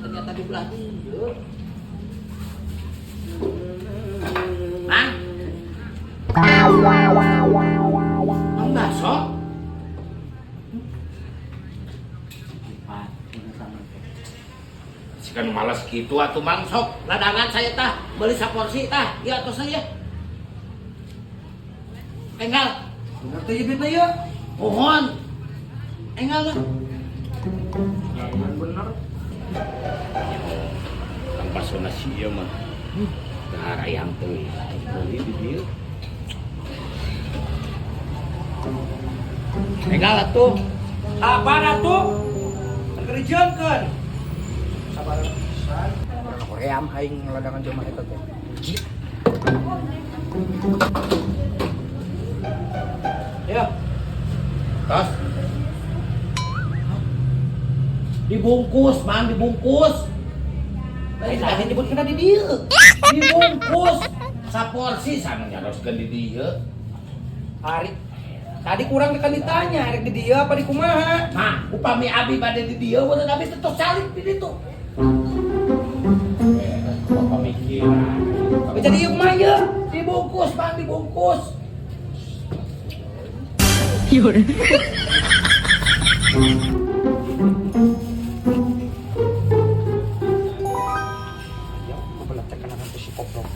ternyata di belah dieu. Mang. Mang baso. Sikan malas gitu atuh Mang sok ladangan saya tah beli saporsi tah ieu atuh saya. Enggal. Bener teh ieu ya. Pohon. Enggal lah. Jangan bener. Kang basona si ieu mah. Dahar ayam teuing. Beli di dieu. Enggal atuh. Apa atuh? Kerjakeun. Sabar pisan. Koream aing ladangan jelema eta teh. Ya. Tos. Dibungkus, Mang, dibungkus. Tadi nyebut kena di dieu. Dibungkus. Saporsi sana nyaroskeun di dieu. Hari tadi kurang tekan ditanya, erek di dia apa di kumaha? Nah, upami abi bade di dieu, bener abi tetep salib di ditu. Apa pemikiran? Jadi ieu kumaha ieu? Dibungkus, Mang, dibungkus. Ya, kebelet tekan akan si koplok.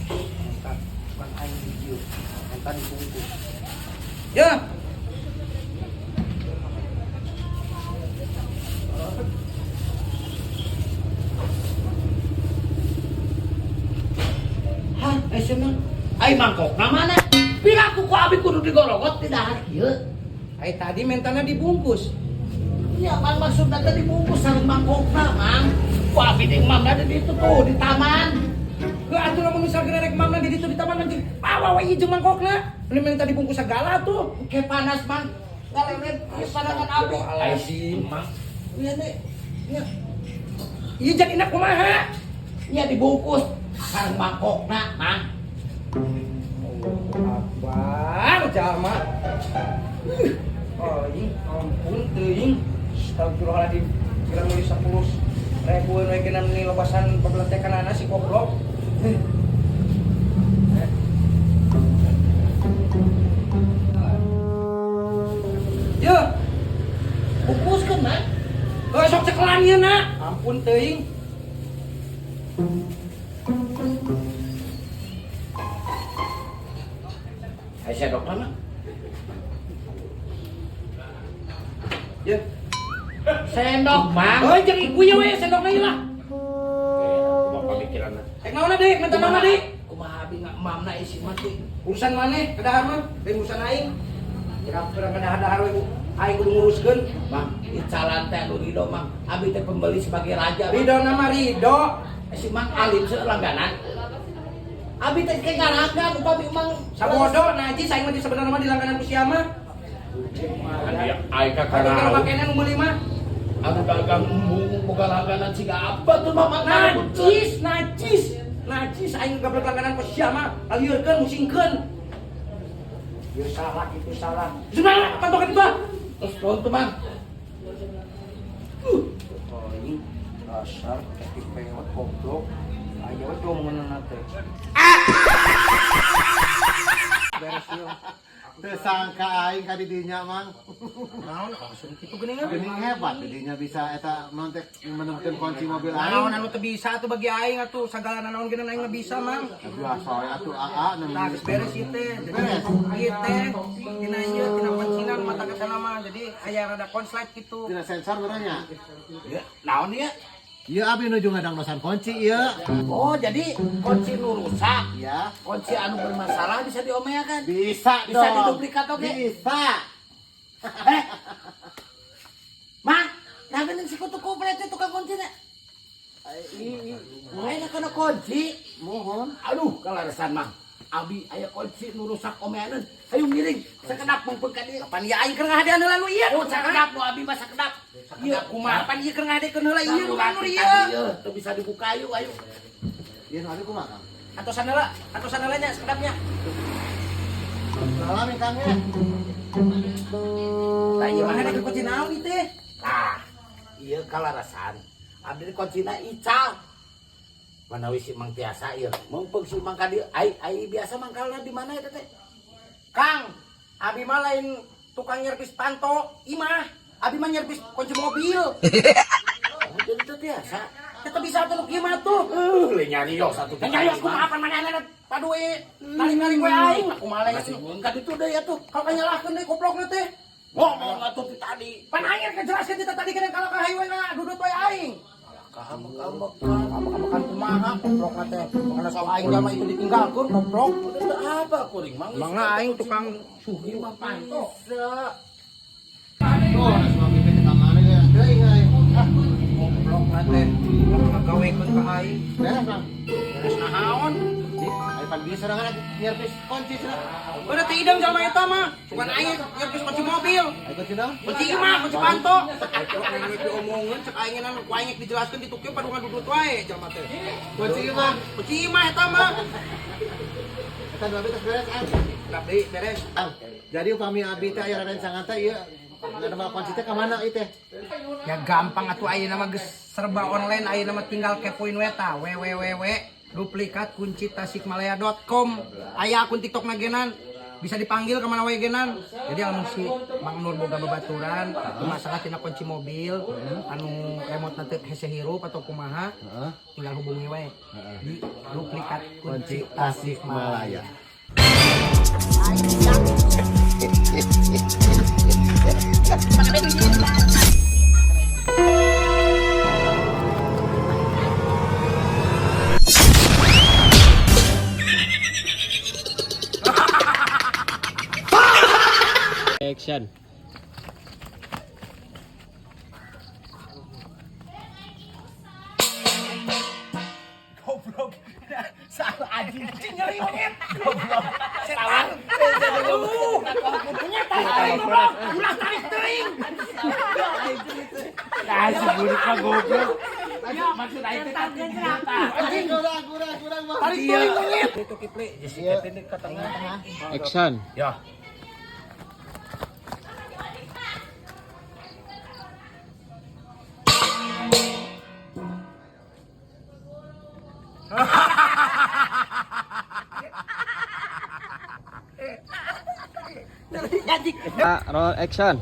Entar bukan aing di dieu. Entar dibungkus. Ya. Hah, cenah. Ai mangkokna mana? Piraku ku abi kudu digorogot di dahar ieu. Ai tadi mentana dibungkus. Ya, Mang maksudna teh dibungkus sareng mangkokna, Mang. Ku abi di mamna di ditu tuh di taman. Ke atuh lamun misalkeun erek mamna di ditu di taman anjing. Bawa we ieu jeung mangkokna. Ini minta dibungkus segala tuh. Ke panas, Mang. Galeret ieu panangan abi. Ai si Mang. Ieu nih. Nya. Ieu jadina kumaha? Nya dibungkus sareng mangkokna, Mang. Akbar jalma. Oh, ini ampun teuing. Astagfirullahaladzim. Kira meuli 10.000 we kena ni lobasan pabeletekanana si goblok. Yo, Bungkuskeun, Mang. sok cekelan ieu na. Ampun teuing. Ai sendokna, Mang. Yo. Sendok, Mang. Oh, jeung iku ye we sendokna ieu lah. Kumaha pamikiranna? Tek naonna deui, minta naonna deui. Kumaha abi mamna isi mati. Urusan maneh kedahar mah, lain urusan aing. Kira-kira kedahar-dahar we aing kudu nguruskeun. Mang, icalan teh anu Rido, Mang. Abi teh pembeli sebagai raja. Ridho nama Ridho. Si Mang alim seueur langganan. Abi teh ke ngaragan upami Mang Sabodo najis aing mah di sebenarnya mah di langganan ku sia mah. Aya ai ka Atuh kalau karau. pakaian nu meuli mah Anu dagang embung boga langganan siga apa tuh Mang najis, najis. Najis aing gablek langganan ku sia mah. Alieureun musingkeun. Ieu salah itu salah. Sebenarnya pantokan itu. Terus naon tuh Mang? Oh ini dasar ketik peot goblok. Ayo we ngomongan teh. Beres ieu. Teu sangka aing ka didinya mang. Naon langsung kitu geuningan. Geuning hebat didinya bisa eta nontek menemukeun kunci mobil Naon aing. anu teu bisa atuh bagi aing atuh sagala naon geuna aing mah bisa mang. Biasa we atuh aa Nah, geus beres ieu teh. Beres. Ieu teh tina ieu tina kuncinan mata ke sana mah. Jadi aya rada konslet kitu. Tina sensor benernya. Ya, naon ieu? Ieu abi nuju ngadang dosan kunci ieu. Oh, jadi kunci nu rusak. Ya, Kunci anu bermasalah bisa diomeakan. bisa Bisa dong. diduplikat oke? Bisa. Mang, nabi ning si kutu kupret itu tukang kunci na. Mulai na kana kunci. Mohon. Aduh, kalarasan Mang. Abi aya kunci nu rusak omeanan. Hayu miring, sakedap mungpeun ka dieu. Pan ieu aing keur ngahadean heula nu ieu. Oh, sakedap nu abi mah sakedap. Ieu kumaha pan ieu keur ngahadekeun heula ieu nu anu ieu. Teu bisa dibuka ayo. Ieu nu abi kumaha Kang? Atosan heula nya sakedapnya. Salami Kang ya. Tah ieu mah ada kunci naon ieu teh? Nah, ieu kalarasan. Abdi kuncina Ical. Manawi si Mang Tiasa ieu. Mumpung si Mang Kadi ai biasa mangkalna di mana eta teh? Kang, abi mah lain tukang nyervis panto, imah. Abi mah nyervis kunci mobil. Jadi itu biasa. Kita bisa tuh kieu mah tuh. Le nyarios satu. Nyarios kumaha pan manehna paduwe. Kali-kali we aing kumaha Masih kan itu deui atuh. Kau nyalahkeun deui goblokna teh. Ngomong atuh ti tadi. Pan aing kejelaskeun kita tadi kana kalau ka highway na dudut we aing. Kamu kumaha goblokna teh. Karena sok aing mah itu ditinggalkeun goblok. Itu apa kuring mang? Mangga aing tukang sugi mah panto. Bisa. Oh, nah semua kita ke mana ya? Deui ai. Goblokna teh. Ngagawekeun ka aing. Beres, Bang. Terus nahaon? Ai pan bisa serangan nyervis kunci cenah. Udah teu ideng jalma eta mah. Cuman aing nyervis kunci mobil. Ai kunci naon? Kunci imah, kunci panto. Aing diomongkeun cek aing nan ku aing dijelaskeun di tukieu padu ngadudut wae jalma teh. Kunci mah. Kunci imah eta mah. Eta dua beres beres an. Tapi beres. Jadi upami abi teh aya raden sanganta ieu ngademel kunci teh ka mana ieu teh? Ya gampang atuh ayeuna mah geus serba online, ayeuna mah tinggal kepoin we ta www.duplikatkunci.tasikmalaya.com. Aya akun TikTok nagenan. Bisa dipanggil kemana wae genan. Jadi lamun si Mang Nur boga babaturan masalah tina kunci mobil anu remote nanti hese hirup atau kumaha, Heeh. tinggal hubungi wae di duplikat kunci Kunci Tasikmalaya. Action. Goblok. Salah anjing nyeri banget. Goblok. Ulah tarik teuing. Kasih burik mah goblok. Maksud aing teh kan ternyata. Anjing kurang mah. Tarik teuing banget. Itu kiple si Iya. Kevin ke tengah. Action. Ya. Roll action.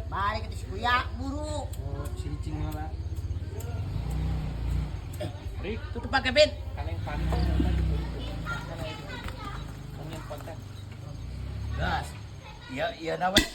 Balik ke si Kuya, buru. Tutup pakai bed. Gas. Ya nawan.